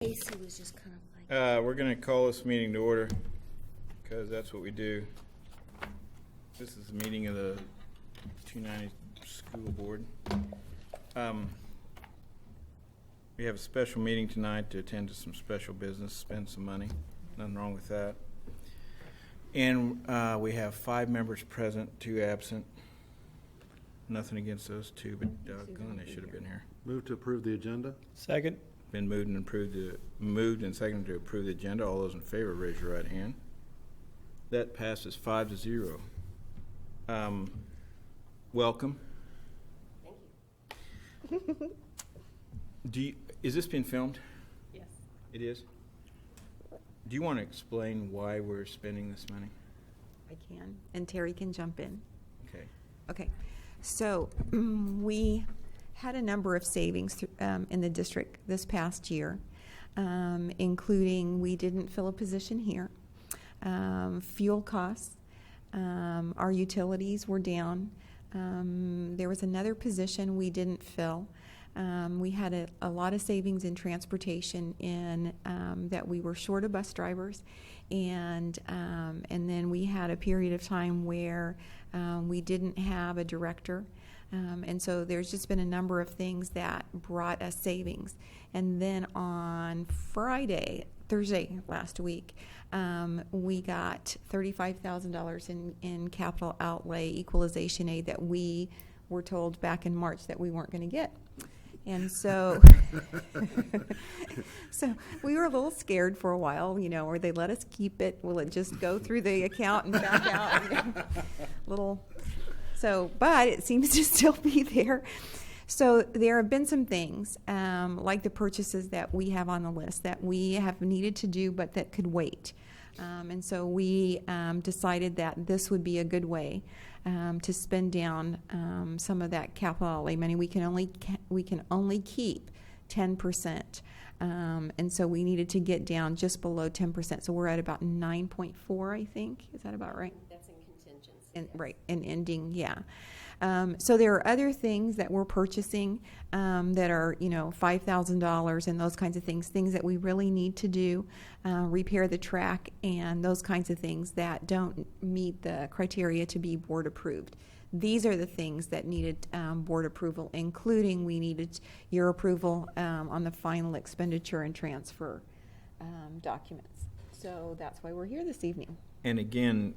Casey was just kind of like. We're going to call this meeting to order because that's what we do. This is the meeting of the 290 School Board. We have a special meeting tonight to attend to some special business, spend some money. Nothing wrong with that. And we have 5 members present, 2 absent. Nothing against those 2, but doggone, they should have been here. Move to approve the agenda? Second. Been moved and seconded to approve the agenda. All those in favor, raise your right hand. That passes 5-0. Welcome. Thank you. Is this being filmed? Yes. It is? Do you want to explain why we're spending this money? I can, and Terry can jump in. Okay. Okay, so we had a number of savings in the district this past year, including we didn't fill a position here, fuel costs, our utilities were down. There was another position we didn't fill. We had a lot of savings in transportation in that we were short of bus drivers, and then we had a period of time where we didn't have a director, and so there's just been a number of things that brought us savings. And then on Thursday last week, we got $35,000 in capital outlay equalization aid that we were told back in March that we weren't going to get. And so, so we were a little scared for a while, you know, or they let us keep it. Will it just go through the account and back out? But it seems to still be there. So there have been some things, like the purchases that we have on the list that we have needed to do, but that could wait. And so we decided that this would be a good way to spend down some of that capital outlay money. We can only keep 10%, and so we needed to get down just below 10%. So we're at about 9.4, I think. Is that about right? That's in contingency. And, right, and ending, yeah. So there are other things that we're purchasing that are, $5,000 and those kinds of things that we really need to do, repair the track and those kinds of things that don't meet the criteria to be board approved. These are the things that needed board approval, including we needed your approval on the final expenditure and transfer documents. So that's why we're here this evening. And again,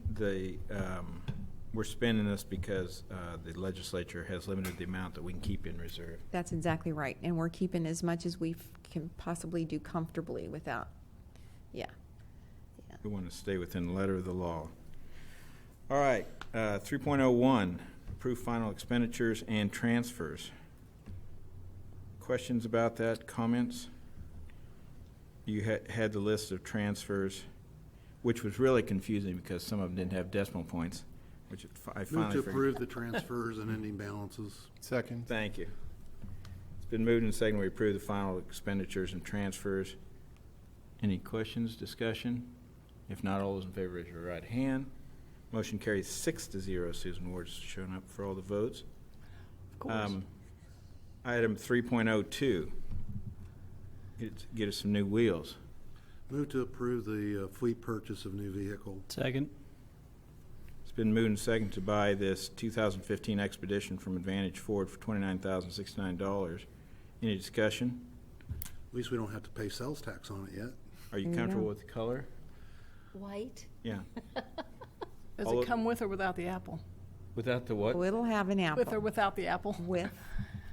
we're spending this because the legislature has limited the amount that we can keep in reserve. That's exactly right. And we're keeping as much as we can possibly do comfortably without, yeah. We want to stay within the letter of the law. All right, 3.01, approve final expenditures and transfers. Questions about that, comments? You had the list of transfers, which was really confusing because some of them didn't have decimal points. Which I finally Move to figured. approve the transfers and ending balances. Second. Thank you. It's been moved and seconded. We approve the final expenditures and transfers. Any questions, discussion? If not, all those in favor raise your right hand. Motion carries 6-0. Susan Ward's shown up for all the votes. Of course. Item 3.02. Get us some new wheels. Move to approve the fleet purchase of new vehicle. Second. It's been moved and seconded to buy this 2015 Expedition from Advantage Ford for $29,069. Any discussion? At least we don't have to pay sales tax on it yet. Are you There you comfortable go. with the color? White. Yeah. Does All it of- come with or without the apple? Without the what? Oh, it'll have an apple. With or without the apple? With.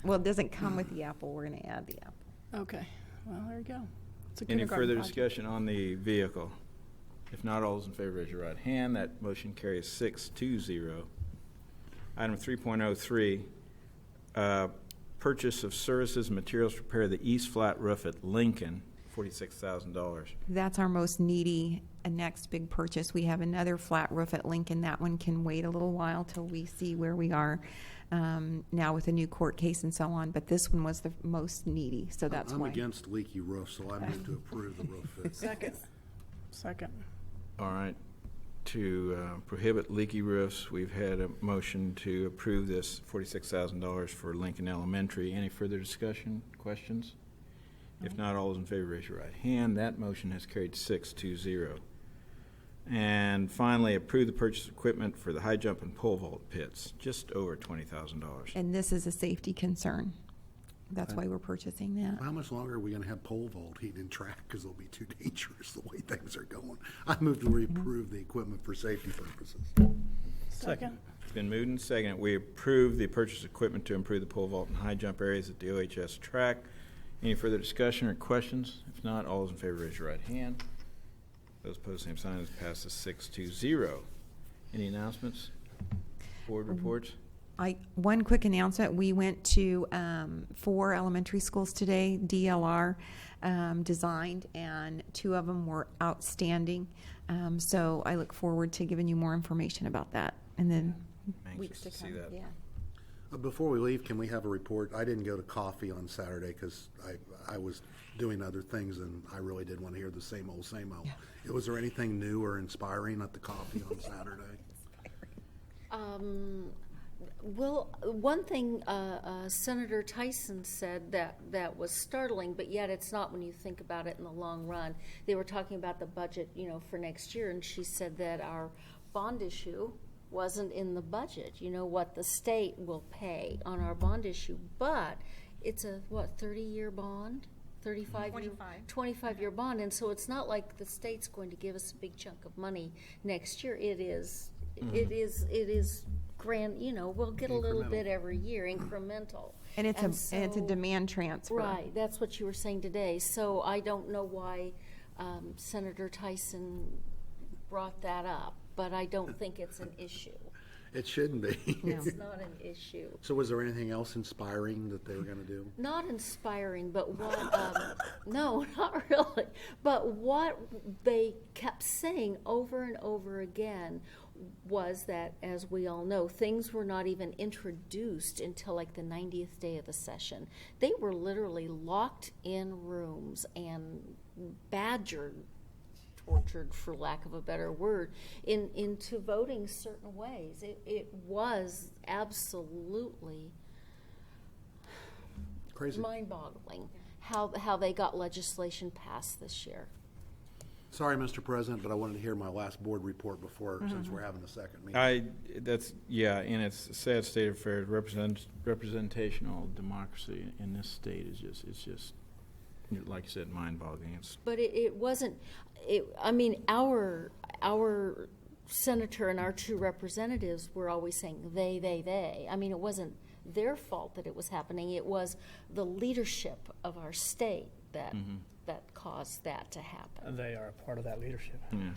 Well, it doesn't come with the apple. We're going to add the apple. Okay, well, there you go. It's a Any kindergarten further project. discussion on the vehicle? If not, all those in favor raise your right hand. That motion carries 6-0. Item 3.03, purchase of services and materials to repair the east flat roof at Lincoln, $46,000. That's our most needy next big purchase. We have another flat roof at Lincoln. That one can wait a little while till we see where we are now with a new court case and so on. But this one was the most needy, so that's I'm why. against leaky roofs, so I move to approve the roof fix. Second. All right. To prohibit leaky roofs, we've had a motion to approve this $46,000 for Lincoln Elementary. Any further discussion, questions? If not, all those in favor, raise your right hand. That motion has carried 6-0. And finally, approve the purchase of equipment for the high jump and pole vault pits, just over $20,000. And this is a safety concern. That's why we're purchasing that. How much longer are we gonna have pole vault heat and track, because it'll be too dangerous the way things are going? I moved to approve the equipment for safety purposes. Second. It's been moved and seconded. We approve the purchase of equipment to improve the pole vault and high jump areas at the OHS track. Any further discussion or questions? If not, all those in favor, raise your right hand. Those opposed, same sign. This passes 6-0. Any announcements? Board reports? One quick announcement. We went to 4 elementary schools today, DLR designed, and 2 of them were outstanding. So I look forward to giving you more information about that. And then weeks Anxious to to see come. that. Yeah. Before we leave, can we have a report? I didn't go to coffee on Saturday because I was doing other things, and I really did want to hear the same old, same old. Was there anything new or inspiring at the coffee on Saturday? Well, one thing Senator Tyson said that was startling, but yet it's not when you think about it in the long run. They were talking about the budget, for next year, and she said that our bond issue wasn't in the budget, what the state will pay on our bond issue, but it's a, 30-year bond? 25-year bond, and so it's not like the state's going to give us a big chunk of money next year. It is grand, we'll get a little Incremental. bit every year, incremental. And it's a so- demand transfer. Right, that's what you were saying today, so I don't know why Senator Tyson brought that up, but I don't think it's an issue. It shouldn't be. It's not an issue. So was there anything else inspiring that they were gonna do? Not inspiring, but what, no, not really. But what they kept saying over and over again was that, as we all know, things were not even introduced until like the 90th day of the session. They were literally locked in rooms and badgered, tortured, for lack of a better word, into voting certain ways. It was absolutely Crazy. mind-boggling how they got legislation passed this year. Sorry, Mr. President, but I wanted to hear my last board report before, since we're having a second meeting. And it's a sad state of affairs. Representational democracy in this state is just, like you said, mind-boggling. It's But it wasn't, our senator and our 2 representatives were always saying they. It wasn't their fault that it was happening. It was the leadership of our state that caused that to happen. They are a part of that leadership. yeah.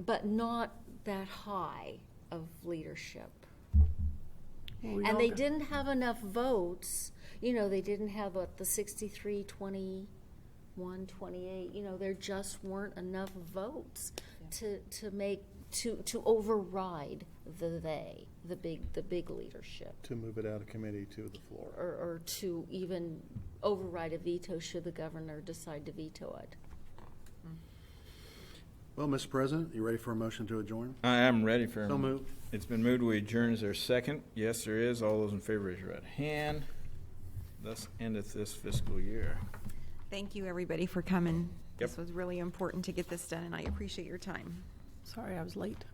But not that high of leadership. Well, we And all they got- didn't have enough votes, they didn't have the 63, 21, 28, there just weren't enough votes to override the big leadership, To move it out of committee to the floor. or to even override a veto should the governor decide to veto it. Well, Mr. President, you ready for a motion to adjourn? I am ready for. So moved. It's been moved. We adjourn. Is there a second? Yes, there is. All those in favor, raise your right hand. Thus endeth this fiscal year. Thank you, everybody, for coming. Yep. This was really important to get this done, and I appreciate your time. Sorry, I was late.